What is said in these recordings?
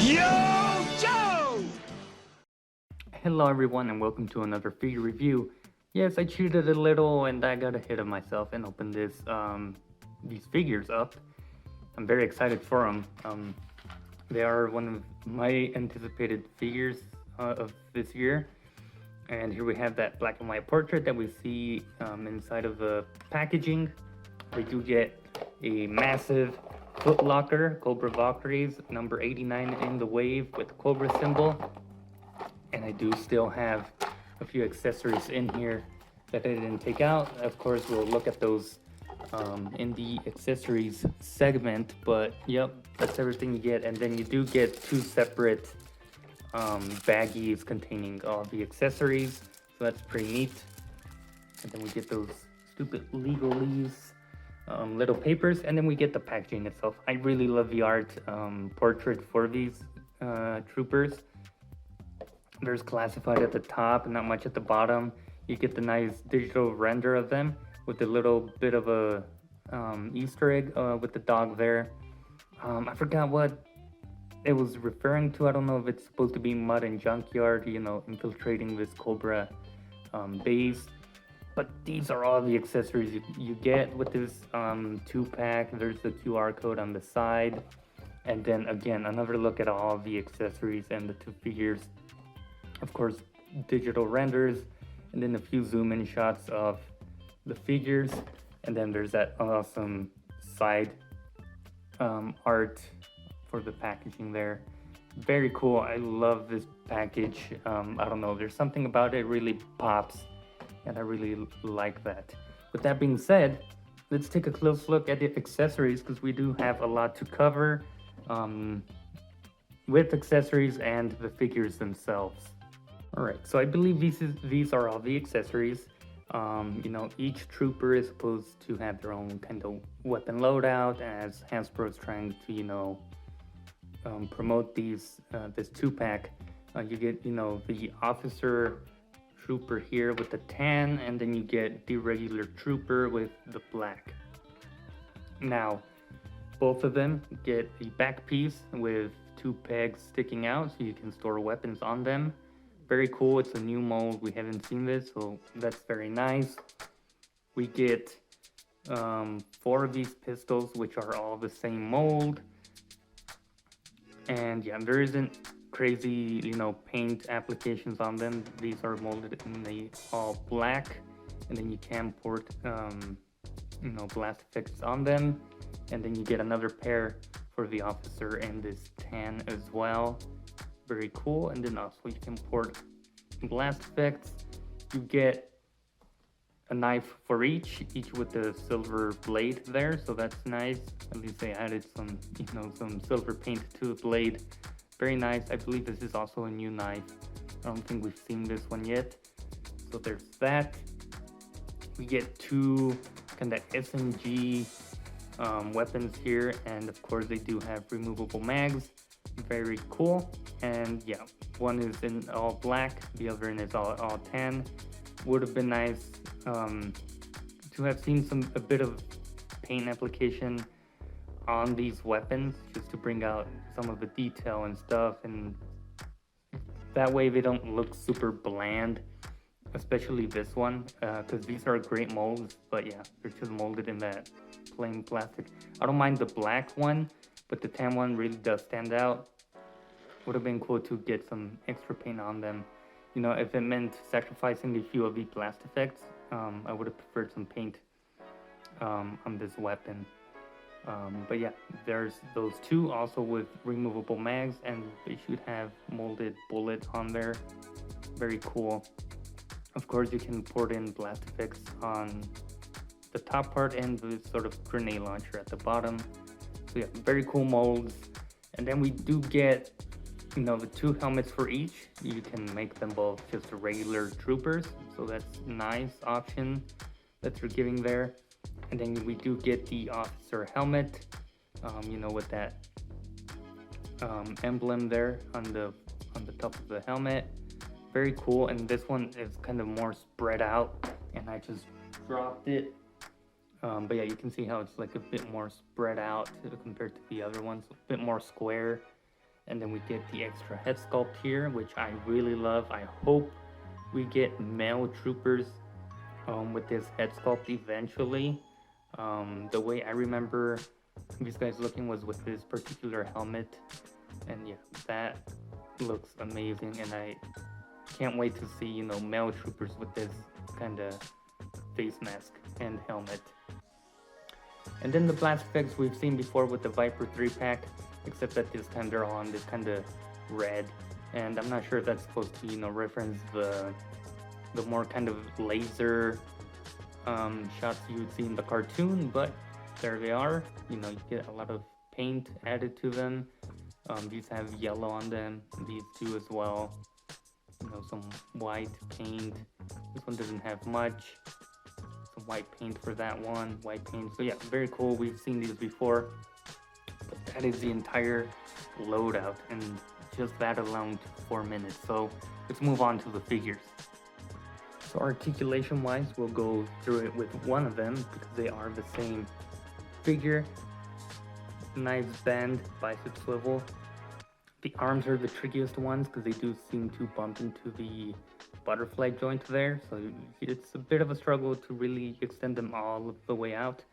Yo, Joe! Hello everyone and welcome to another figure review. Yes, I cheated a little and I got ahead of myself and opened these figures up. I'm very excited for them. They are one of my anticipated figures of this year. And here we have that black and white portrait that we see inside of the packaging. We do get a massive foot locker, Cobra Valkyries, number 89 in the wave with the Cobra symbol. And I do still have a few accessories in here that I didn't take out. Of course, we'll look at those in the accessories segment, but yep, that's everything you get. And then you do get two separate baggies containing all the accessories, so that's pretty neat. And then we get those stupid legalese little papers, and then we get the packaging itself. I really love the art portrait for these troopers. There's classified at the top and not much at the bottom. You get the nice digital render of them with a little bit of a Easter egg with the dog there. I forgot what it was referring to. I don't know if it's supposed to be Mud and Junkyard, you know, infiltrating this Cobra base. But these are all the accessories you get with this 2-pack. There's the QR code on the side. And then again, another look at all the accessories and the two figures. Of course, digital renders, and then a few zoom in shots of the figures. And then there's that awesome side art for the packaging there. Very cool. I love this package. I don't know, there's something about it really pops, and I really like that. With that being said, let's take a close look at the accessories, because we do have a lot to cover with accessories and the figures themselves. All right, so I believe these are all the accessories. You know, each trooper is supposed to have their own kind of weapon loadout, as Hasbro is trying to, you know, promote this 2-pack. You get, you know, the officer trooper here with the tan, and then you get the regular trooper with the black. Now, both of them get a back piece with 2 pegs sticking out, so you can store weapons on them. Very cool. It's a new mold. We haven't seen this, so that's very nice. We get 4 of these pistols, which are all the same mold. And yeah, there isn't crazy, you know, paint applications on them. These are molded in the all black, and then you can port, you know, blast effects on them. And then you get another pair for the officer in this tan as well. Very cool. And then also you can port blast effects. You get a knife for each with the silver blade there, so that's nice. At least they added some, you know, some silver paint to the blade. Very nice. I believe this is also a new knife. I don't think we've seen this one yet. So there's that. We get 2 kind of SMG weapons here, and of course they do have removable mags. Very cool. And yeah, one is in all black, the other is all tan. Would have been nice to have seen a bit of paint application on these weapons, just to bring out some of the detail and stuff, and that way they don't look super bland, especially this one, because these are great molds, but yeah, they're just molded in that plain plastic. I don't mind the black one, but the tan one really does stand out. Would have been cool to get some extra paint on them. You know, if it meant sacrificing a few of the blast effects, I would have preferred some paint on this weapon. But yeah, there's those 2 also with removable mags, and they should have molded bullets on there. Very cool. Of course, you can port in blast effects on the top part and the sort of grenade launcher at the bottom. So yeah, very cool molds. And then we do get, you know, the 2 helmets for each. You can make them both just regular troopers, so that's nice option that they're giving there. And then we do get the officer helmet, you know, with that emblem there on the top of the helmet. Very cool. And this one is kind of more spread out, and I just dropped it. But yeah, you can see how it's like a bit more spread out compared to the other ones, a bit more square. And then we get the extra head sculpt here, which I really love. I hope we get male troopers with this head sculpt eventually. The way I remember these guys looking was with this particular helmet, and yeah, that looks amazing, and I can't wait to see, you know, male troopers with this kind of face mask and helmet. And then the blast effects we've seen before with the Viper 3-pack, except that this time they're on this kind of red, and I'm not sure if that's supposed to, you know, reference the more kind of laser shots you would see in the cartoon, but there they are. You know, you get a lot of paint added to them. These have yellow on them, these do as well. You know, some white paint. This one doesn't have much. Some white paint for that one, white paint. So yeah, very cool. We've seen these before, but that is the entire loadout, and just that alone took 4 minutes. So let's move on to the figures. So articulation wise, we'll go through it with one of them because they are the same figure. Nice bend, bicep swivel. The arms are the trickiest ones because they do seem to bump into the butterfly joint there, so it's a bit of a struggle to really extend them all the way out,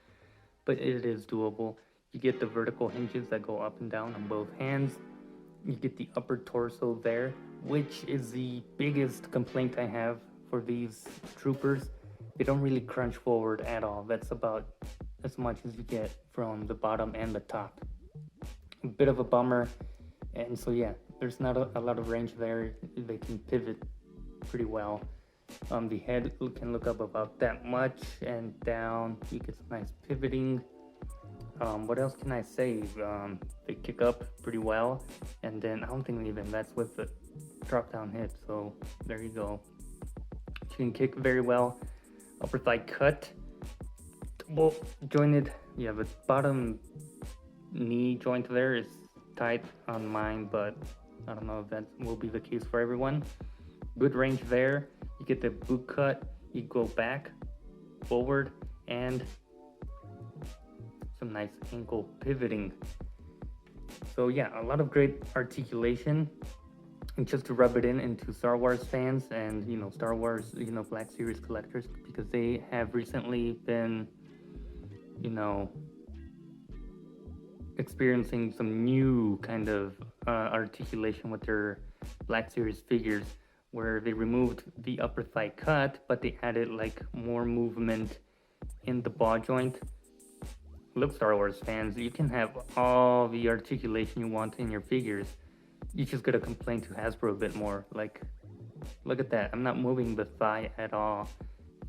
but it is doable. You get the vertical hinges that go up and down on both hands. You get the upper torso there, which is the biggest complaint I have for these troopers. They don't really crunch forward at all. That's about as much as you get from the bottom and the top. A bit of a bummer. And so yeah, there's not a lot of range there. They can pivot pretty well. The head can look up about that much, and down you get some nice pivoting. What else can I say? They kick up pretty well, and then I don't think even that's with the drop down hip, so there you go. You can kick very well. Upper thigh cut, double jointed. Yeah, the bottom knee joint there is tight on mine, but I don't know if that will be the case for everyone. Good range there. You get the boot cut, you go back, forward, and some nice ankle pivoting. So yeah, a lot of great articulation. And just to rub it in into Star Wars fans and, you know, Star Wars, you know, Black Series collectors, because they have recently been, you know, experiencing some new kind of articulation with their Black Series figures, where they removed the upper thigh cut, but they added like more movement in the ball joint. Look, Star Wars fans, you can have all the articulation you want in your figures. You just gotta complain to Hasbro a bit more. Like, look at that, I'm not moving the thigh at all.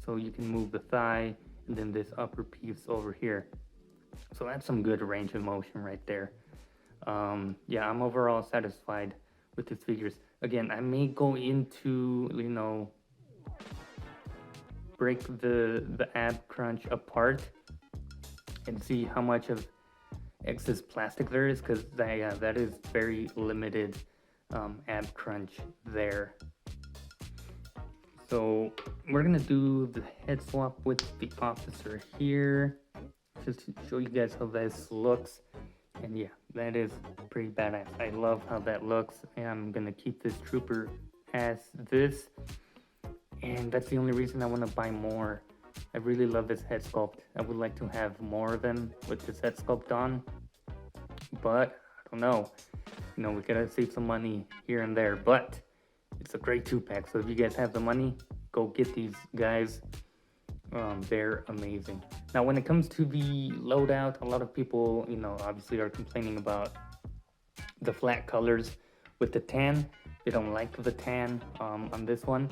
So you can move the thigh and then this upper piece over here. So that's some good range of motion right there. Yeah, I'm overall satisfied with these figures. Again, I may go into, you know, break the ab crunch apart and see how much of excess plastic there is, because that is very limited ab crunch there. So we're gonna do the head swap with the officer here, just to show you guys how this looks. And yeah, that is pretty badass. I love how that looks, and I'm gonna keep this trooper as this, and that's the only reason I want to buy more. I really love this head sculpt. I would like to have more of them with this head sculpt on, but I don't know. You know, we gotta save some money here and there, but it's a great 2-pack. So if you guys have the money, go get these guys. They're amazing. Now, when it comes to the loadout, a lot of people, you know, obviously are complaining about the flat colors with the tan. They don't like the tan on this one.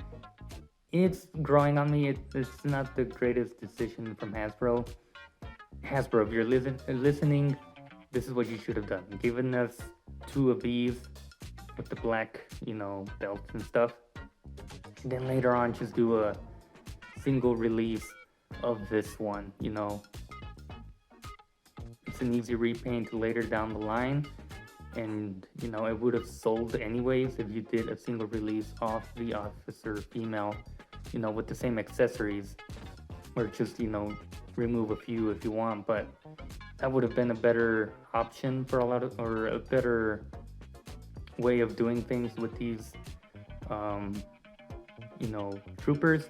It's growing on me. It's not the greatest decision from Hasbro. Hasbro, if you're listening, this is what you should have done. Given us 2 of these with the black, you know, belts and stuff. And then later on, just do a single release of this one, you know. It's an easy repaint later down the line, and you know, it would have sold anyways if you did a single release off the officer female, you know, with the same accessories, or just, you know, remove a few if you want. But that would have been a better option for a lot of, or a better way of doing things with these troopers.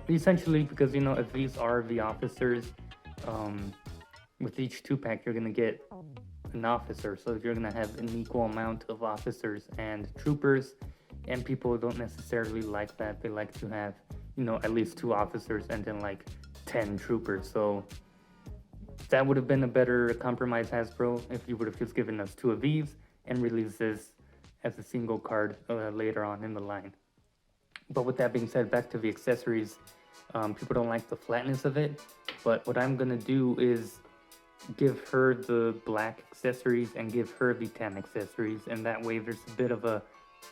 Essentially, because if these are the officers, with each 2-pack you're gonna get an officer. So you're gonna have an equal amount of officers and troopers, and people don't necessarily like that. They like to have at least 2 officers and then like 10 troopers. So that would have been a better compromise, Hasbro, if you would have just given us 2 of these and released this as a single card later on in the line. But with that being said, back to the accessories. People don't like the flatness of it, but what I'm gonna do is give her the black accessories and give her the tan accessories, and that way there's a bit of a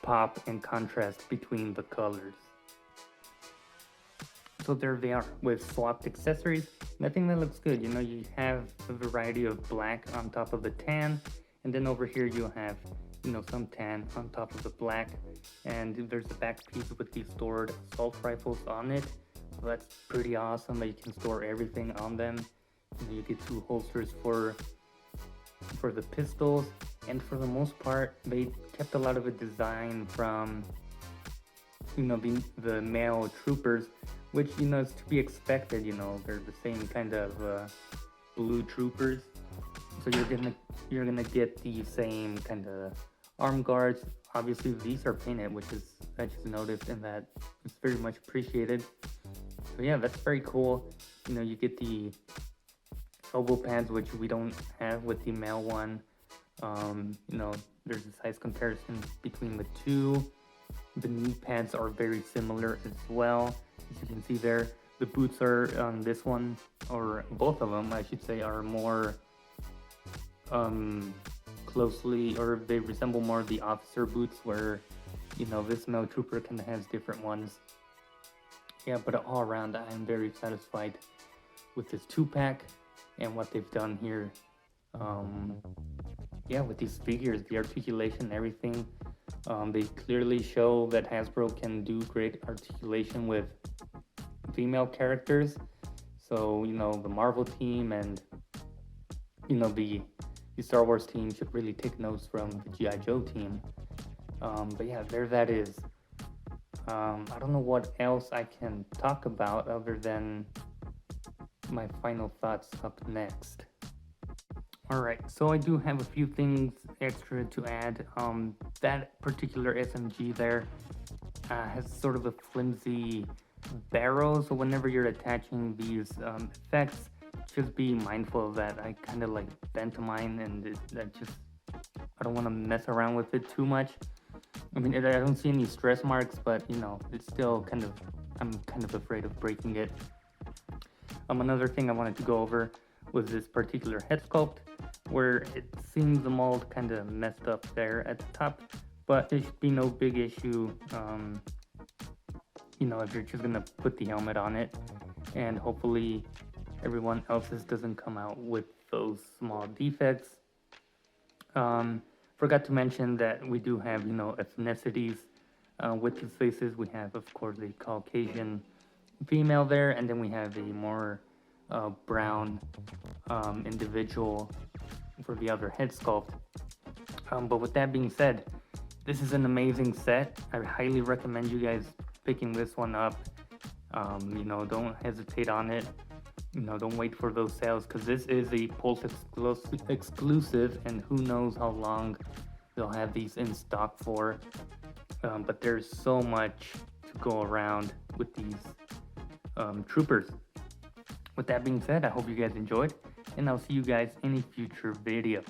pop and contrast between the colors. So there they are with swapped accessories, and I think that looks good. You have a variety of black on top of the tan, and then over here you have some tan on top of the black, and there's a back piece with these stored assault rifles on it. So that's pretty awesome that you can store everything on them. You get 2 holsters for the pistols, and for the most part they kept a lot of a design from the male troopers, which is to be expected. They're the same kind of blue troopers, so you're gonna get the same kind of arm guards. Obviously these are painted, which is, I just noticed, and that it's very much appreciated. So yeah, that's very cool. You get the elbow pads, which we don't have with the male one. There's a size comparison between the 2. The knee pads are very similar as well, as you can see there. The boots are on this one, or both of them I should say, are more closely, or they resemble more the officer boots, where this male trooper kind of has different ones. Yeah, but all around I'm very satisfied with this 2-pack and what they've done here. Yeah, with these figures, the articulation, everything, they clearly show that Hasbro can do great articulation with female characters. So the Marvel team and the Star Wars team should really take notes from the G.I.Joe team. But yeah, there that is. I don't know what else I can talk about other than my final thoughts up next. Alright, so I do have a few things extra to add. That particular SMG there has sort of a flimsy barrel, so whenever you're attaching these effects, just be mindful of that. I kind of like bent mine, and I don't want to mess around with it too much. I mean, I don't see any stress marks, but it's still I'm kind of afraid of breaking it. Another thing I wanted to go over was this particular head sculpt, where it seems the mold kind of messed up there at the top, but there should be no big issue, if you're just gonna put the helmet on it, and hopefully everyone else's doesn't come out with those small defects. Forgot to mention that we do have, ethnicities with these faces. We have, of course, the Caucasian female there, and then we have a more brown individual for the other head sculpt. But with that being said, this is an amazing set. I highly recommend you guys picking this one up. Don't hesitate on it. Don't wait for those sales, because this is a Pulse exclusive, and who knows how long they'll have these in stock for. But there's so much to go around with these troopers. With that being said, I hope you guys enjoyed, and I'll see you guys in a future video.